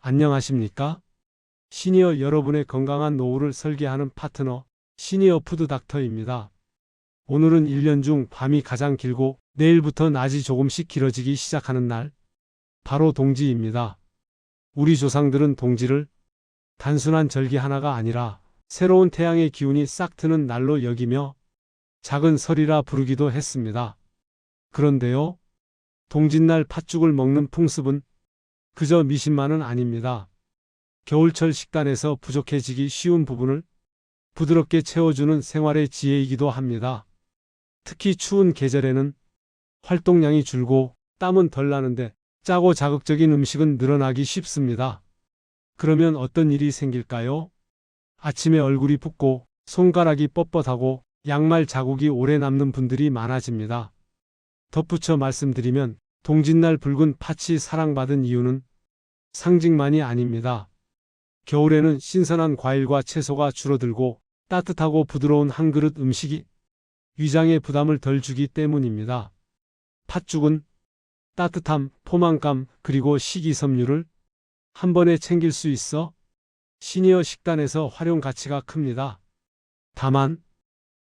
안녕하십니까? 시니어 여러분의 건강한 노후를 설계하는 파트너, 시니어 푸드 닥터입니다. 오늘은 1년 중 밤이 가장 길고 내일부터 낮이 조금씩 길어지기 시작하는 날, 바로 동지입니다. 우리 조상들은 동지를 단순한 절기 하나가 아니라 새로운 태양의 기운이 싹 트는 날로 여기며 작은 설이라 부르기도 했습니다. 그런데요, 동짓날 팥죽을 먹는 풍습은 그저 미신만은 아닙니다. 겨울철 식단에서 부족해지기 쉬운 부분을 부드럽게 채워주는 생활의 지혜이기도 합니다. 특히 추운 계절에는 활동량이 줄고 땀은 덜 나는데 짜고 자극적인 음식은 늘어나기 쉽습니다. 그러면 어떤 일이 생길까요? 아침에 얼굴이 붓고 손가락이 뻣뻣하고 양말 자국이 오래 남는 분들이 많아집니다. 덧붙여 말씀드리면 동짓날 붉은 팥이 사랑받은 이유는 상징만이 아닙니다. 겨울에는 신선한 과일과 채소가 줄어들고 따뜻하고 부드러운 한 그릇 음식이 위장에 부담을 덜 주기 때문입니다. 팥죽은 따뜻함, 포만감, 그리고 식이섬유를 한 번에 챙길 수 있어 시니어 식단에서 활용 가치가 큽니다. 다만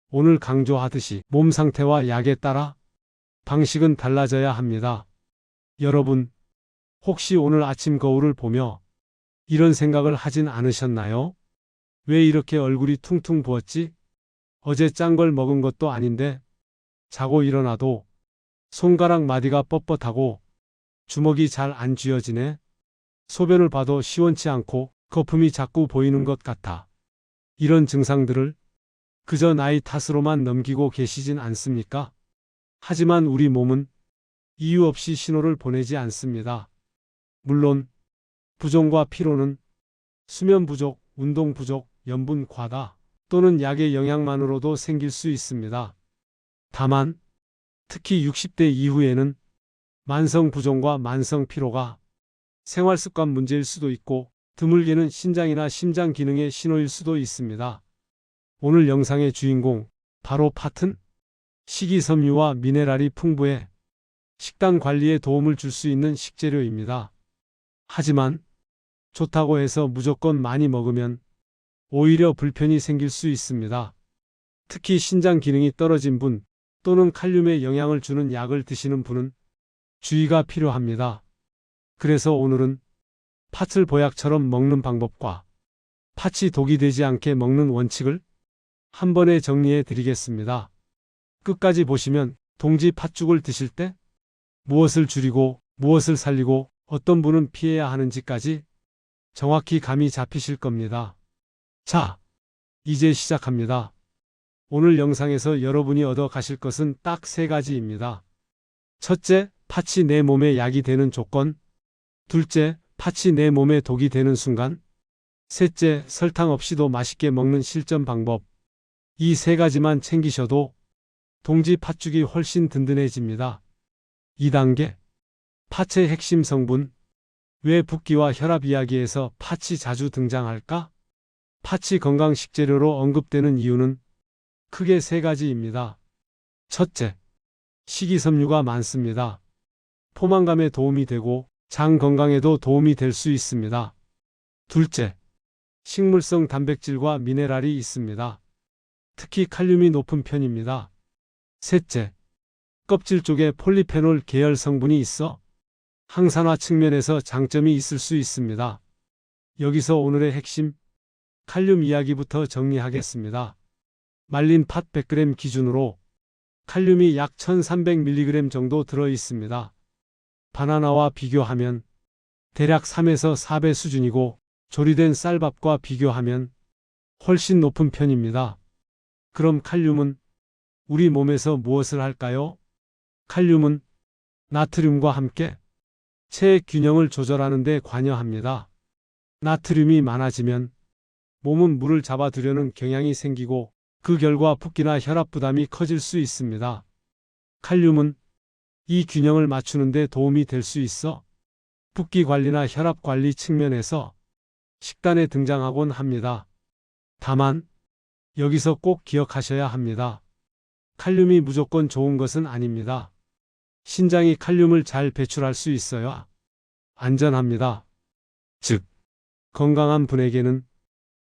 오늘 강조하듯이 몸 상태와 약에 따라 방식은 달라져야 합니다. 여러분, 혹시 오늘 아침 거울을 보며 이런 생각을 하진 않으셨나요? 왜 이렇게 얼굴이 퉁퉁 부었지? 어제 짠 걸 먹은 것도 아닌데 자고 일어나도 손가락 마디가 뻣뻣하고 주먹이 잘 안 쥐어지네. 소변을 봐도 시원치 않고 거품이 자꾸 보이는 것 같아. 이런 증상들을 그저 나이 탓으로만 넘기고 계시진 않습니까? 하지만 우리 몸은 이유 없이 신호를 보내지 않습니다. 물론 부종과 피로는 수면 부족, 운동 부족, 염분 과다 또는 약의 영향만으로도 생길 수 있습니다. 다만 특히 60대 이후에는 만성 부종과 만성 피로가 생활 습관 문제일 수도 있고 드물게는 신장이나 심장 기능의 신호일 수도 있습니다. 오늘 영상의 주인공, 바로 팥은 식이섬유와 미네랄이 풍부해 식단 관리에 도움을 줄 수 있는 식재료입니다. 하지만 좋다고 해서 무조건 많이 먹으면 오히려 불편이 생길 수 있습니다. 특히 신장 기능이 떨어진 분 또는 칼륨에 영향을 주는 약을 드시는 분은 주의가 필요합니다. 그래서 오늘은 팥을 보약처럼 먹는 방법과 팥이 독이 되지 않게 먹는 원칙을 한 번에 정리해 드리겠습니다. 끝까지 보시면 동지 팥죽을 드실 때 무엇을 줄이고 무엇을 살리고 어떤 분은 피해야 하는지까지 정확히 감이 잡히실 겁니다. 자, 이제 시작합니다. 오늘 영상에서 여러분이 얻어 가실 것은 딱 3가지입니다. 첫째, 팥이 내 몸에 약이 되는 조건. 둘째, 팥이 내 몸에 독이 되는 순간. 셋째, 설탕 없이도 맛있게 먹는 실전 방법. 이 3가지만 챙기셔도 동지 팥죽이 훨씬 든든해집니다. 2단계, 팥의 핵심 성분. 왜 붓기와 혈압 이야기에서 팥이 자주 등장할까? 팥이 건강 식재료로 언급되는 이유는 크게 3가지입니다. 첫째, 식이섬유가 많습니다. 포만감에 도움이 되고 장 건강에도 도움이 될 수 있습니다. 둘째, 식물성 단백질과 미네랄이 있습니다. 특히 칼륨이 높은 편입니다. 셋째, 껍질 쪽에 폴리페놀 계열 성분이 있어 항산화 측면에서 장점이 있을 수 있습니다. 여기서 오늘의 핵심, 칼륨 이야기부터 정리하겠습니다. 말린 팥 100g 기준으로 칼륨이 약 1300mg 정도 들어 있습니다. 바나나와 비교하면 대략 3에서 4배 수준이고 조리된 쌀밥과 비교하면 훨씬 높은 편입니다. 그럼 칼륨은 우리 몸에서 무엇을 할까요? 칼륨은 나트륨과 함께 체액 균형을 조절하는 데 관여합니다. 나트륨이 많아지면 몸은 물을 잡아두려는 경향이 생기고 그 결과 붓기나 혈압 부담이 커질 수 있습니다. 칼륨은 이 균형을 맞추는 데 도움이 될 수 있어 붓기 관리나 혈압 관리 측면에서 식단에 등장하곤 합니다. 다만 여기서 꼭 기억하셔야 합니다. 칼륨이 무조건 좋은 것은 아닙니다. 신장이 칼륨을 잘 배출할 수 있어야 안전합니다. 즉, 건강한 분에게는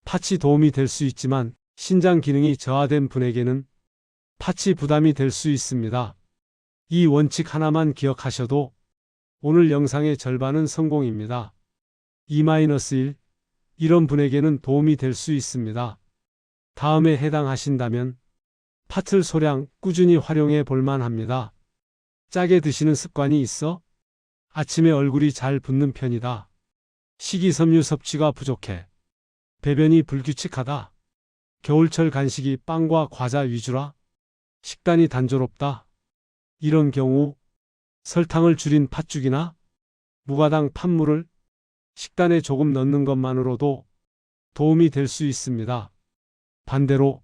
팥이 도움이 될 수 있지만 신장 기능이 저하된 분에게는 팥이 부담이 될 수 있습니다. 이 원칙 하나만 기억하셔도 오늘 영상의 절반은 성공입니다. 2-1 이런 분에게는 도움이 될 수 있습니다. 다음에 해당하신다면 팥을 소량 꾸준히 활용해 볼만 합니다. 짜게 드시는 습관이 있어? 아침에 얼굴이 잘 붓는 편이다. 식이섬유 섭취가 부족해. 배변이 불규칙하다. 겨울철 간식이 빵과 과자 위주라. 식단이 단조롭다. 이런 경우 설탕을 줄인 팥죽이나 무가당 팥물을 식단에 조금 넣는 것만으로도 도움이 될 수 있습니다. 반대로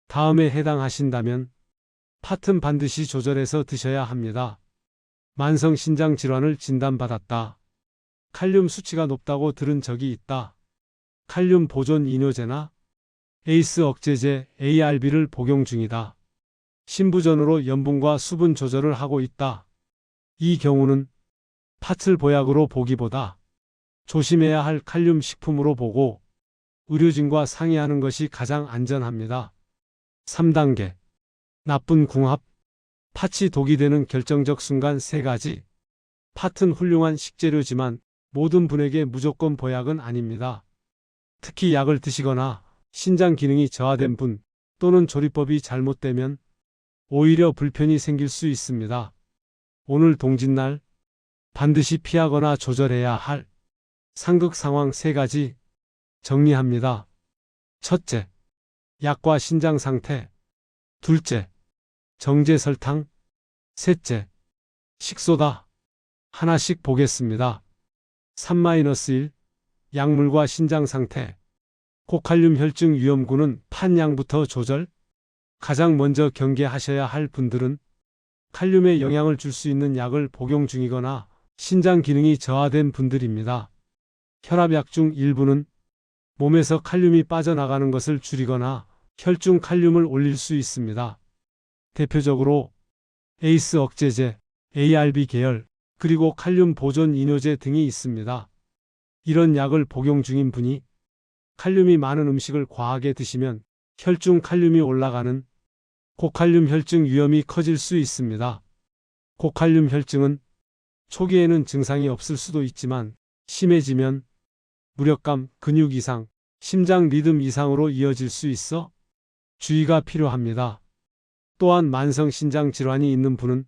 다음에 해당하신다면 팥은 반드시 조절해서 드셔야 합니다. 만성 신장 질환을 진단받았다. 칼륨 수치가 높다고 들은 적이 있다. 칼륨 보존 이뇨제나 에이스 억제제 ARB를 복용 중이다. 신부전으로 염분과 수분 조절을 하고 있다. 이 경우는 팥을 보약으로 보기보다 조심해야 할 칼륨 식품으로 보고 의료진과 상의하는 것이 가장 안전합니다. 3단계 나쁜 궁합. 팥이 독이 되는 결정적 순간 3가지. 팥은 훌륭한 식재료지만 모든 분에게 무조건 보약은 아닙니다. 특히 약을 드시거나 신장 기능이 저하된 분 또는 조리법이 잘못되면 오히려 불편이 생길 수 있습니다. 오늘 동짓날 반드시 피하거나 조절해야 할 상극 상황 3가지 정리합니다. 첫째, 약과 신장 상태. 둘째, 정제 설탕. 셋째, 식소다. 하나씩 보겠습니다. 3-1 약물과 신장 상태. 고칼륨 혈증 위험군은 팥양부터 조절. 가장 먼저 경계하셔야 할 분들은 칼륨에 영향을 줄 수 있는 약을 복용 중이거나 신장 기능이 저하된 분들입니다. 혈압약 중 일부는 몸에서 칼륨이 빠져나가는 것을 줄이거나 혈중 칼륨을 올릴 수 있습니다. 대표적으로 에이스 억제제, ARB 계열, 그리고 칼륨 보존 이뇨제 등이 있습니다. 이런 약을 복용 중인 분이 칼륨이 많은 음식을 과하게 드시면 혈중 칼륨이 올라가는 고칼륨 혈증 위험이 커질 수 있습니다. 고칼륨 혈증은 초기에는 증상이 없을 수도 있지만 심해지면 무력감, 근육 이상, 심장 리듬 이상으로 이어질 수 있어 주의가 필요합니다. 또한 만성 신장 질환이 있는 분은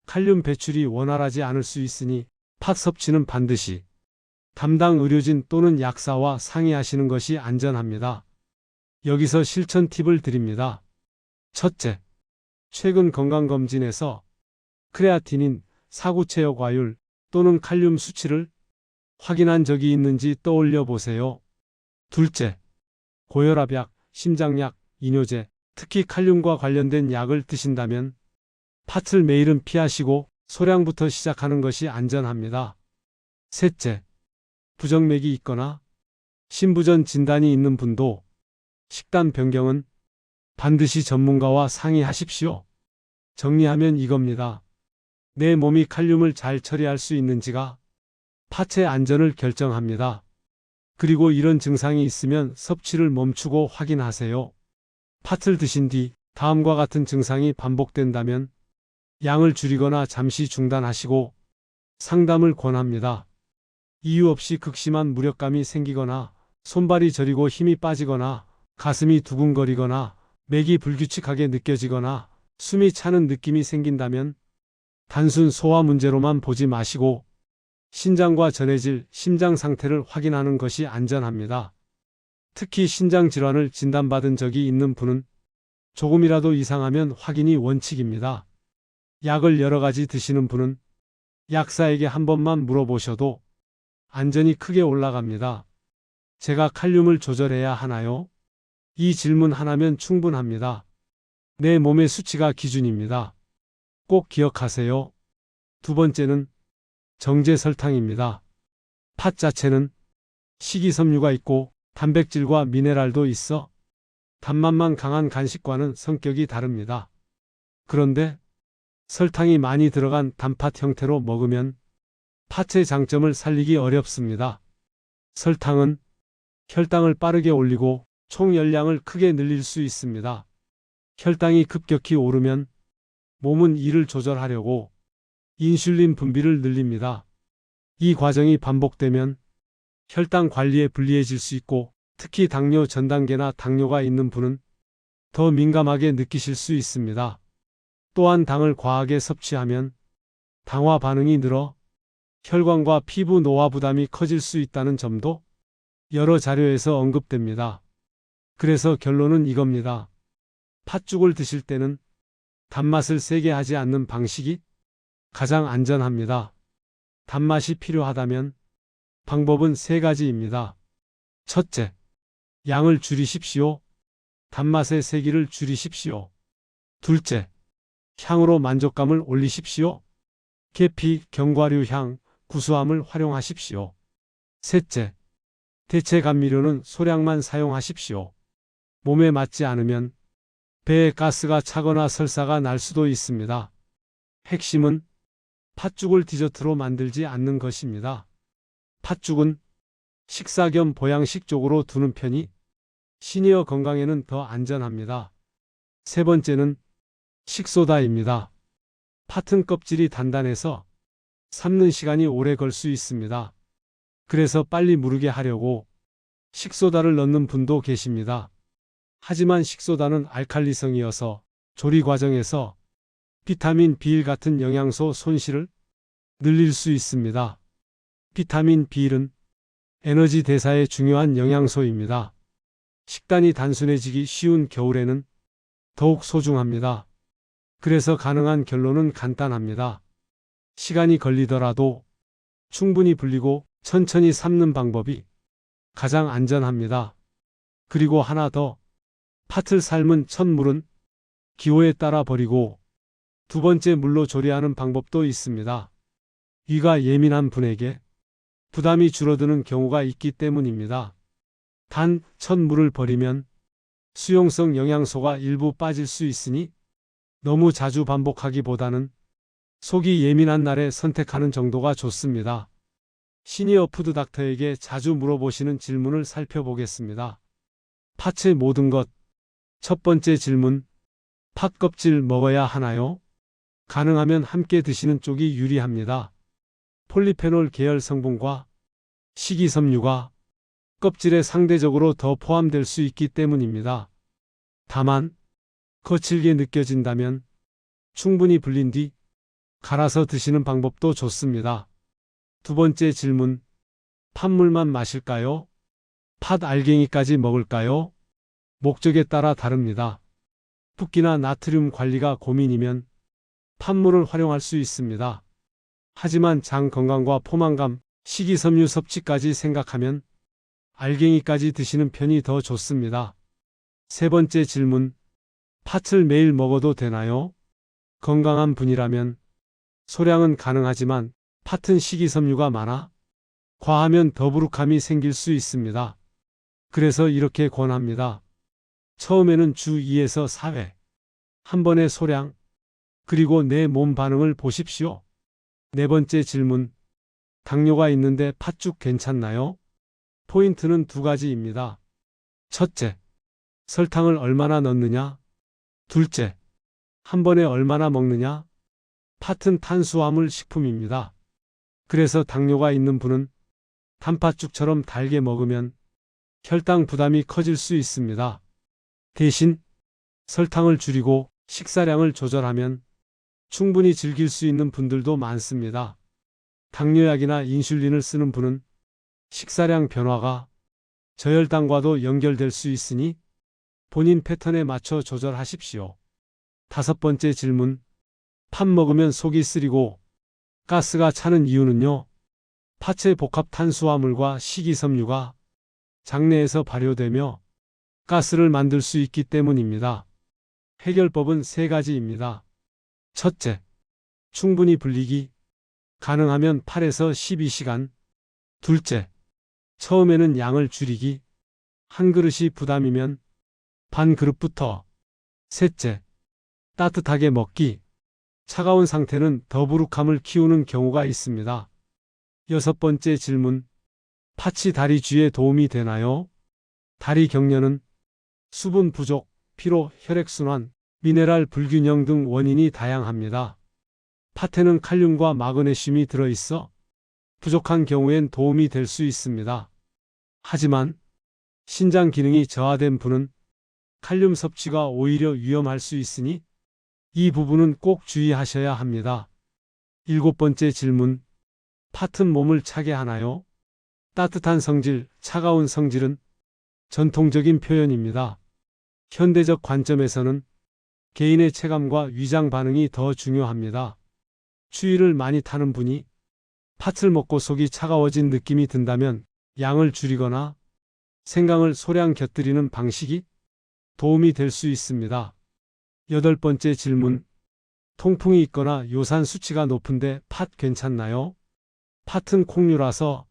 칼륨 배출이 원활하지 않을 수 있으니 팥 섭취는 반드시 담당 의료진 또는 약사와 상의하시는 것이 안전합니다. 여기서 실천 팁을 드립니다. 첫째, 최근 건강검진에서 크레아티닌, 사구체육과율 또는 칼륨 수치를 확인한 적이 있는지 떠올려 보세요. 둘째, 고혈압약, 심장약, 이뇨제, 특히 칼륨과 관련된 약을 드신다면 팥을 매일은 피하시고 소량부터 시작하는 것이 안전합니다. 셋째, 부정맥이 있거나 신부전 진단이 있는 분도 식단 변경은 반드시 전문가와 상의하십시오. 정리하면 이겁니다. 내 몸이 칼륨을 잘 처리할 수 있는지가 팥의 안전을 결정합니다. 그리고 이런 증상이 있으면 섭취를 멈추고 확인하세요. 팥을 드신 뒤 다음과 같은 증상이 반복된다면 양을 줄이거나 잠시 중단하시고 상담을 권합니다. 이유 없이 극심한 무력감이 생기거나 손발이 저리고 힘이 빠지거나 가슴이 두근거리거나 맥이 불규칙하게 느껴지거나 숨이 차는 느낌이 생긴다면 단순 소화 문제로만 보지 마시고 신장과 전해질 심장 상태를 확인하는 것이 안전합니다. 특히 신장 질환을 진단받은 적이 있는 분은 조금이라도 이상하면 확인이 원칙입니다. 약을 여러 가지 드시는 분은 약사에게 한 번만 물어보셔도 안전이 크게 올라갑니다. 제가 칼륨을 조절해야 하나요? 이 질문 하나면 충분합니다. 내 몸의 수치가 기준입니다. 꼭 기억하세요. 두 번째는 정제 설탕입니다. 팥 자체는 식이섬유가 있고 단백질과 미네랄도 있어 단맛만 강한 간식과는 성격이 다릅니다. 그런데 설탕이 많이 들어간 단팥 형태로 먹으면 팥의 장점을 살리기 어렵습니다. 설탕은 혈당을 빠르게 올리고 총 열량을 크게 늘릴 수 있습니다. 혈당이 급격히 오르면 몸은 이를 조절하려고 인슐린 분비를 늘립니다. 이 과정이 반복되면 혈당 관리에 불리해질 수 있고 특히 당뇨 전 단계나 당뇨가 있는 분은 더 민감하게 느끼실 수 있습니다. 또한 당을 과하게 섭취하면 당화 반응이 늘어 혈관과 피부 노화 부담이 커질 수 있다는 점도 여러 자료에서 언급됩니다. 그래서 결론은 이겁니다. 팥죽을 드실 때는 단맛을 세게 하지 않는 방식이 가장 안전합니다. 단맛이 필요하다면 방법은 세 가지입니다. 첫째, 양을 줄이십시오. 단맛의 세기를 줄이십시오. 둘째, 향으로 만족감을 올리십시오. 계피, 견과류 향, 구수함을 활용하십시오. 셋째, 대체 감미료는 소량만 사용하십시오. 몸에 맞지 않으면 배에 가스가 차거나 설사가 날 수도 있습니다. 핵심은 팥죽을 디저트로 만들지 않는 것입니다. 팥죽은 식사 겸 보양식 쪽으로 두는 편이 시니어 건강에는 더 안전합니다. 세 번째는 식소다입니다. 팥은 껍질이 단단해서 삶는 시간이 오래 걸 수 있습니다. 그래서 빨리 무르게 하려고 식소다를 넣는 분도 계십니다. 하지만 식소다는 알칼리성이어서 조리 과정에서 비타민 B1 같은 영양소 손실을 늘릴 수 있습니다. 비타민 B1은 에너지 대사에 중요한 영양소입니다. 식단이 단순해지기 쉬운 겨울에는 더욱 소중합니다. 그래서 가능한 결론은 간단합니다. 시간이 걸리더라도 충분히 불리고 천천히 삶는 방법이 가장 안전합니다. 그리고 하나 더, 팥을 삶은 첫 물은 기호에 따라 버리고 두 번째 물로 조리하는 방법도 있습니다. 위가 예민한 분에게 부담이 줄어드는 경우가 있기 때문입니다. 단, 첫 물을 버리면 수용성 영양소가 일부 빠질 수 있으니 너무 자주 반복하기보다는 속이 예민한 날에 선택하는 정도가 좋습니다. 시니어 푸드 닥터에게 자주 물어보시는 질문을 살펴보겠습니다. 팥의 모든 것. 첫 번째 질문. 팥 껍질 먹어야 하나요? 가능하면 함께 드시는 쪽이 유리합니다. 폴리페놀 계열 성분과 식이섬유가 껍질에 상대적으로 더 포함될 수 있기 때문입니다. 다만 거칠게 느껴진다면 충분히 불린 뒤 갈아서 드시는 방법도 좋습니다. 두 번째 질문. 팥물만 마실까요? 팥 알갱이까지 먹을까요? 목적에 따라 다릅니다. 붓기나 나트륨 관리가 고민이면 팥물을 활용할 수 있습니다. 하지만 장 건강과 포만감, 식이섬유 섭취까지 생각하면 알갱이까지 드시는 편이 더 좋습니다. 세 번째 질문. 팥을 매일 먹어도 되나요? 건강한 분이라면 소량은 가능하지만 팥은 식이섬유가 많아 과하면 더부룩함이 생길 수 있습니다. 그래서 이렇게 권합니다. 처음에는 주 2에서 4회, 한 번의 소량, 그리고 내 몸 반응을 보십시오. 네 번째 질문. 당뇨가 있는데 팥죽 괜찮나요? 포인트는 두 가지입니다. 첫째, 설탕을 얼마나 넣느냐? 둘째, 한 번에 얼마나 먹느냐? 팥은 탄수화물 식품입니다. 그래서 당뇨가 있는 분은 단팥죽처럼 달게 먹으면 혈당 부담이 커질 수 있습니다. 대신 설탕을 줄이고 식사량을 조절하면 충분히 즐길 수 있는 분들도 많습니다. 당뇨약이나 인슐린을 쓰는 분은 식사량 변화가 저혈당과도 연결될 수 있으니 본인 패턴에 맞춰 조절하십시오. 다섯 번째 질문. 팥 먹으면 속이 쓰리고 가스가 차는 이유는요? 팥의 복합 탄수화물과 식이섬유가 장내에서 발효되며 가스를 만들 수 있기 때문입니다. 해결법은 세 가지입니다. 첫째, 충분히 불리기, 가능하면 8에서 12시간. 둘째, 처음에는 양을 줄이기, 한 그릇이 부담이면 반 그릇부터. 셋째, 따뜻하게 먹기, 차가운 상태는 더부룩함을 키우는 경우가 있습니다. 여섯 번째 질문. 팥이 다리 쥐에 도움이 되나요? 다리 경련은 수분 부족, 피로, 혈액순환, 미네랄 불균형 등 원인이 다양합니다. 팥에는 칼륨과 마그네슘이 들어있어 부족한 경우엔 도움이 될 수 있습니다. 하지만 신장 기능이 저하된 분은 칼륨 섭취가 오히려 위험할 수 있으니 이 부분은 꼭 주의하셔야 합니다. 7번째 질문. 팥은 몸을 차게 하나요? 따뜻한 성질, 차가운 성질은 전통적인 표현입니다. 현대적 관점에서는 개인의 체감과 위장 반응이 더 중요합니다. 추위를 많이 타는 분이 팥을 먹고 속이 차가워진 느낌이 든다면 양을 줄이거나 생강을 소량 곁들이는 방식이 도움이 될 수 있습니다. 8번째 질문. 통풍이 있거나 요산 수치가 높은데 팥 괜찮나요? 팥은 콩류라서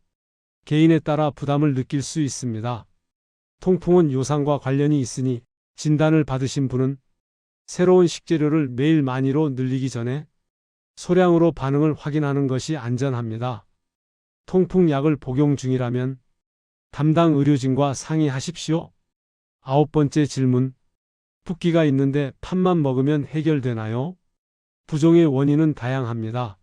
개인에 따라 부담을 느낄 수 있습니다. 통풍은 요산과 관련이 있으니 진단을 받으신 분은 새로운 식재료를 매일 많이로 늘리기 전에 소량으로 반응을 확인하는 것이 안전합니다. 통풍약을 복용 중이라면 담당 의료진과 상의하십시오. 9번째 질문. 붓기가 있는데 팥만 먹으면 해결되나요? 부종의 원인은 다양합니다.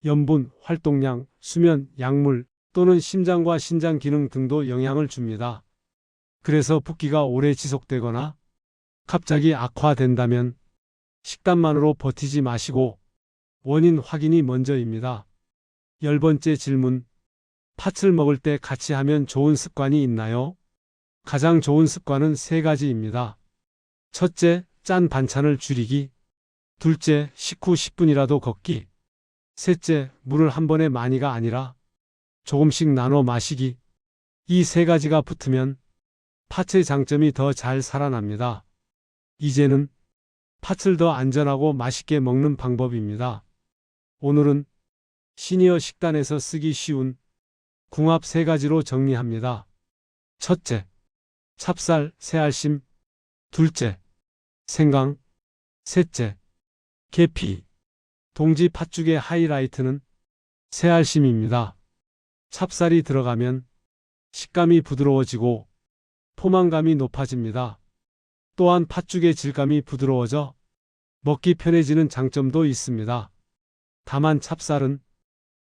염분, 활동량, 수면, 약물 또는 심장과 신장 기능 등도 영향을 줍니다. 그래서 붓기가 오래 지속되거나 갑자기 악화된다면 식단만으로 버티지 마시고 원인 확인이 먼저입니다. 10번째 질문. 팥을 먹을 때 같이 하면 좋은 습관이 있나요? 가장 좋은 습관은 3가지입니다. 첫째, 짠 반찬을 줄이기. 둘째, 식후 10분이라도 걷기. 셋째, 물을 한 번에 많이가 아니라 조금씩 나눠 마시기. 이 3가지가 붙으면 팥의 장점이 더 잘 살아납니다. 이제는 팥을 더 안전하고 맛있게 먹는 방법입니다. 오늘은 시니어 식단에서 쓰기 쉬운 궁합 3가지로 정리합니다. 첫째, 찹쌀, 새알심. 둘째, 생강. 셋째, 계피. 동지 팥죽의 하이라이트는 새알심입니다. 찹쌀이 들어가면 식감이 부드러워지고 포만감이 높아집니다. 또한 팥죽의 질감이 부드러워져 먹기 편해지는 장점도 있습니다. 다만 찹쌀은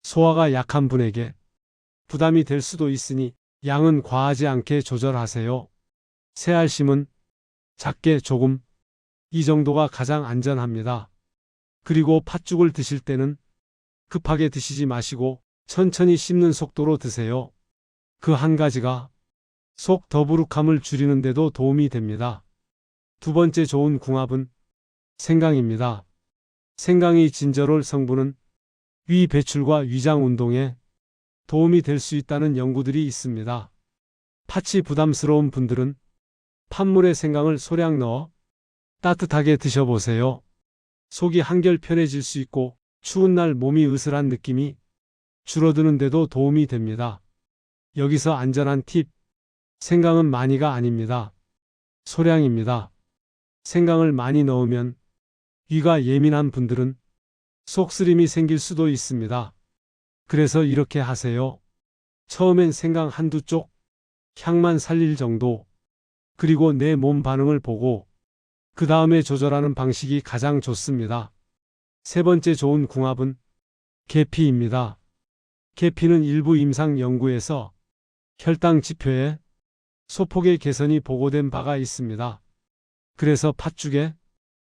소화가 약한 분에게 부담이 될 수도 있으니 양은 과하지 않게 조절하세요. 새알심은 작게 조금, 이 정도가 가장 안전합니다. 그리고 팥죽을 드실 때는 급하게 드시지 마시고 천천히 씹는 속도로 드세요. 그 한 가지가 속 더부룩함을 줄이는 데도 도움이 됩니다. 2번째 좋은 궁합은 생강입니다. 생강의 진저롤 성분은 위 배출과 위장 운동에 도움이 될 수 있다는 연구들이 있습니다. 팥이 부담스러운 분들은 팥물에 생강을 소량 넣어 따뜻하게 드셔보세요. 속이 한결 편해질 수 있고 추운 날 몸이 으슬한 느낌이 줄어드는 데도 도움이 됩니다. 여기서 안전한 팁. 생강은 많이가 아닙니다. 소량입니다. 생강을 많이 넣으면 위가 예민한 분들은 속쓰림이 생길 수도 있습니다. 그래서 이렇게 하세요. 처음엔 생강 한두 쪽, 향만 살릴 정도, 그리고 내 몸 반응을 보고 그 다음에 조절하는 방식이 가장 좋습니다. 3번째 좋은 궁합은 계피입니다. 계피는 일부 임상 연구에서 혈당 지표에 소폭의 개선이 보고된 바가 있습니다. 그래서 팥죽에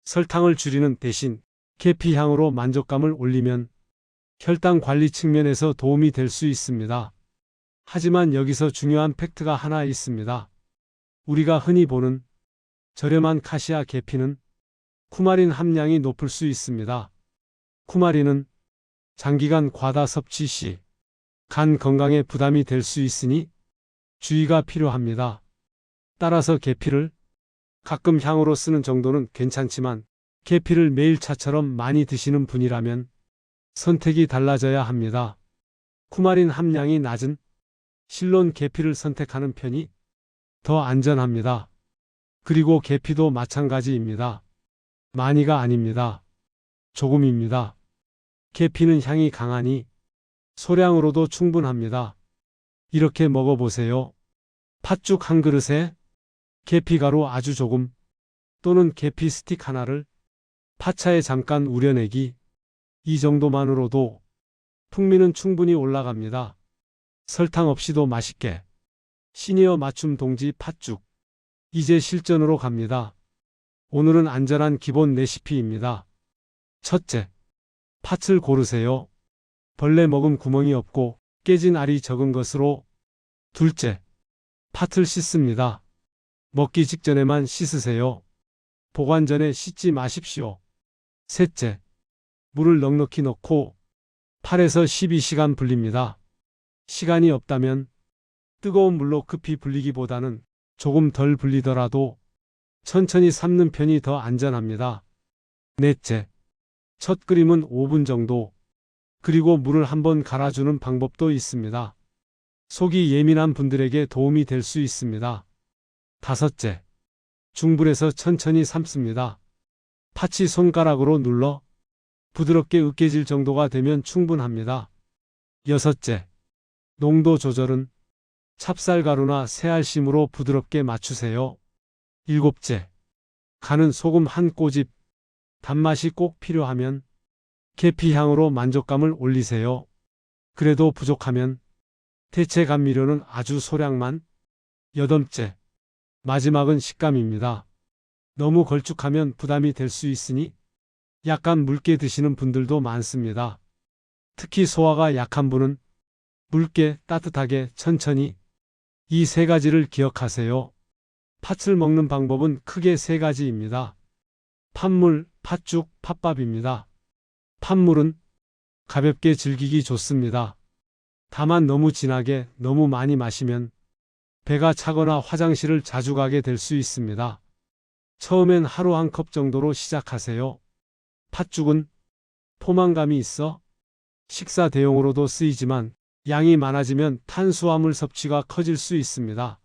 설탕을 줄이는 대신 계피 향으로 만족감을 올리면 혈당 관리 측면에서 도움이 될 수 있습니다. 하지만 여기서 중요한 팩트가 하나 있습니다. 우리가 흔히 보는 저렴한 카시아 계피는 쿠마린 함량이 높을 수 있습니다. 쿠마린은 장기간 과다 섭취 시 간 건강에 부담이 될 수 있으니 주의가 필요합니다. 따라서 계피를 가끔 향으로 쓰는 정도는 괜찮지만 계피를 매일 차처럼 많이 드시는 분이라면 선택이 달라져야 합니다. 쿠마린 함량이 낮은 실론 계피를 선택하는 편이 더 안전합니다. 그리고 계피도 마찬가지입니다. 많이가 아닙니다. 조금입니다. 계피는 향이 강하니 소량으로도 충분합니다. 이렇게 먹어보세요. 팥죽 한 그릇에 계피가루 아주 조금 또는 계피 스틱 하나를 팥차에 잠깐 우려내기. 이 정도만으로도 풍미는 충분히 올라갑니다. 설탕 없이도 맛있게. 시니어 맞춤 동지 팥죽. 이제 실전으로 갑니다. 오늘은 안전한 기본 레시피입니다. 첫째, 팥을 고르세요. 벌레 먹음 구멍이 없고 깨진 알이 적은 것으로. 둘째, 팥을 씻습니다. 먹기 직전에만 씻으세요. 보관 전에 씻지 마십시오. 셋째, 물을 넉넉히 넣고 8에서 12시간 불립니다. 시간이 없다면 뜨거운 물로 급히 불리기보다는 조금 덜 불리더라도 천천히 삶는 편이 더 안전합니다. 넷째, 첫 끓임은 5분 정도. 그리고 물을 한번 갈아주는 방법도 있습니다. 속이 예민한 분들에게 도움이 될 수 있습니다. 다섯째, 중불에서 천천히 삶습니다. 팥이 손가락으로 눌러 부드럽게 으깨질 정도가 되면 충분합니다. 여섯째, 농도 조절은 찹쌀가루나 새알심으로 부드럽게 맞추세요. 일곱째, 간은 소금 한 꼬집. 단맛이 꼭 필요하면 계피향으로 만족감을 올리세요. 그래도 부족하면 대체 감미료는 아주 소량만. 여덟째, 마지막은 식감입니다. 너무 걸쭉하면 부담이 될 수 있으니 약간 묽게 드시는 분들도 많습니다. 특히 소화가 약한 분은 묽게, 따뜻하게, 천천히. 이 세 가지를 기억하세요. 팥을 먹는 방법은 크게 세 가지입니다. 팥물, 팥죽, 팥밥입니다. 팥물은 가볍게 즐기기 좋습니다. 다만 너무 진하게, 너무 많이 마시면 배가 차거나 화장실을 자주 가게 될 수 있습니다. 처음엔 하루 한 컵 정도로 시작하세요. 팥죽은 포만감이 있어 식사 대용으로도 쓰이지만 양이 많아지면 탄수화물 섭취가 커질 수 있습니다.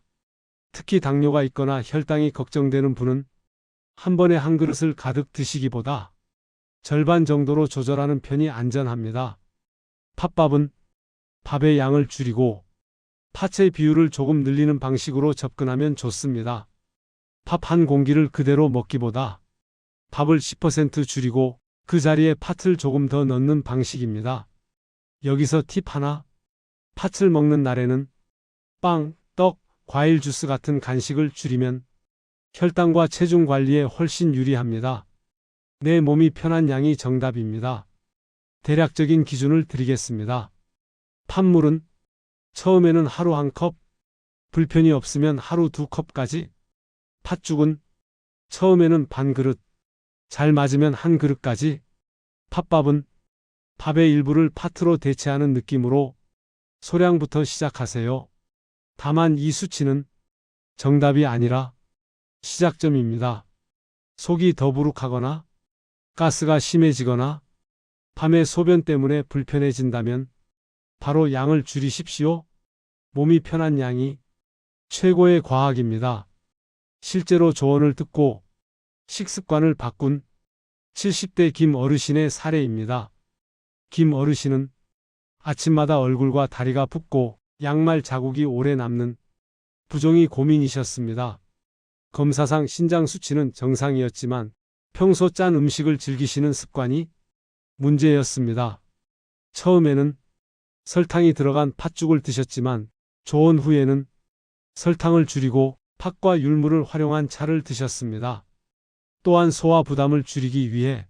특히 당뇨가 있거나 혈당이 걱정되는 분은 한 번에 한 그릇을 가득 드시기보다 절반 정도로 조절하는 편이 안전합니다. 팥밥은 밥의 양을 줄이고 팥의 비율을 조금 늘리는 방식으로 접근하면 좋습니다. 밥 한 공기를 그대로 먹기보다 밥을 10% 줄이고 그 자리에 팥을 조금 더 넣는 방식입니다. 여기서 팁 하나. 팥을 먹는 날에는 빵, 떡, 과일 주스 같은 간식을 줄이면 혈당과 체중 관리에 훨씬 유리합니다. 내 몸이 편한 양이 정답입니다. 대략적인 기준을 드리겠습니다. 팥물은 처음에는 하루 한 컵, 불편이 없으면 하루 2컵까지. 팥죽은 처음에는 반 그릇, 잘 맞으면 한 그릇까지. 팥밥은 밥의 일부를 팥으로 대체하는 느낌으로 소량부터 시작하세요. 다만 이 수치는 정답이 아니라 시작점입니다. 속이 더부룩하거나 가스가 심해지거나 밤에 소변 때문에 불편해진다면 바로 양을 줄이십시오. 몸이 편한 양이 최고의 과학입니다. 실제로 조언을 듣고 식습관을 바꾼 70대 김 어르신의 사례입니다. 김 어르신은 아침마다 얼굴과 다리가 붓고 양말 자국이 오래 남는 부종이 고민이셨습니다. 검사상 신장 수치는 정상이었지만 평소 짠 음식을 즐기시는 습관이 문제였습니다. 처음에는 설탕이 들어간 팥죽을 드셨지만 조언 후에는 설탕을 줄이고 팥과 율무를 활용한 차를 드셨습니다. 또한 소화 부담을 줄이기 위해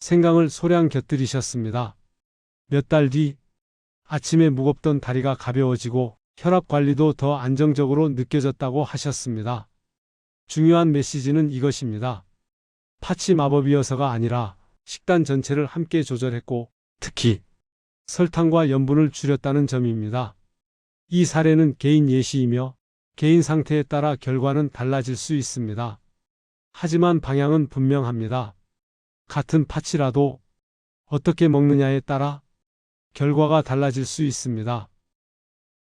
생강을 소량 곁들이셨습니다. 몇 달 뒤 아침에 무겁던 다리가 가벼워지고 혈압 관리도 더 안정적으로 느껴졌다고 하셨습니다. 중요한 메시지는 이것입니다. 팥이 마법이어서가 아니라 식단 전체를 함께 조절했고 특히 설탕과 염분을 줄였다는 점입니다. 이 사례는 개인 예시이며 개인 상태에 따라 결과는 달라질 수 있습니다. 하지만 방향은 분명합니다. 같은 팥이라도 어떻게 먹느냐에 따라 결과가 달라질 수 있습니다.